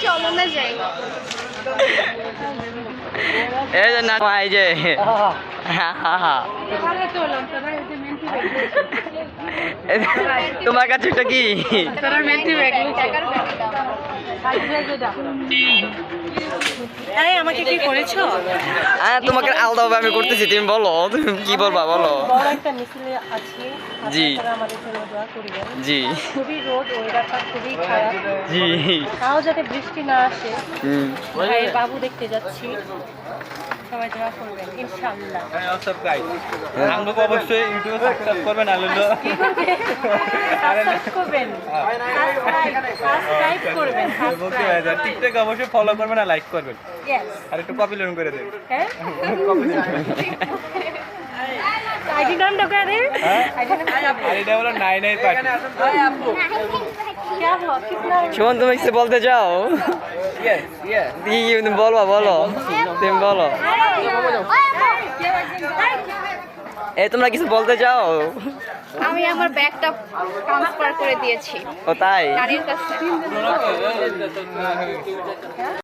চলো না যাই। এই যে না এই যে তোমার কাছে এটা কি? আমাকে কি করেছো? হ্যাঁ তোমাকে আলাদাভাবে আমি করতেছি, তুমি বলো তুমি কি বলবা বলো। বড় একটা মিছিলে আছি, জি আমাদের জন্য দোয়া করবেন। জি খুবই রোদ, ওয়েদারটা খুবই খারাপ, জি তাও যাতে বৃষ্টি না আসে। হুম ভাই বাবু দেখতে যাচ্ছি, সবাই দোয়া করবেন ইনশাআল্লাহ। আমাকে অবশ্যই ইউটিউবে সাবস্ক্রাইব করবেন আলুলো সাবস্ক্রাইব করবেন, সাবস্ক্রাইব করবেন, বলতে হয় যা টিকটক অবশ্যই ফলো করবেন আর লাইক করবেন ইয়েস। আর একটু কপি লিঙ্ক করে দেন হ্যাঁ আইডি নামটা क्या रे? आईडी नाम क्या আর এটা হলো 99 পার্টি क्या हुआ? कितना সুমন তুমি কিছু বলতে চাও? ইয়েস ইয়েস কি তুমি বলো বলো তুমি বলো। এই তোমরা কিছু বলতে চাও? আমি আমার ব্যাগটা ট্রান্সফার করে দিয়েছি ও তাই? গাড়ির কাছে।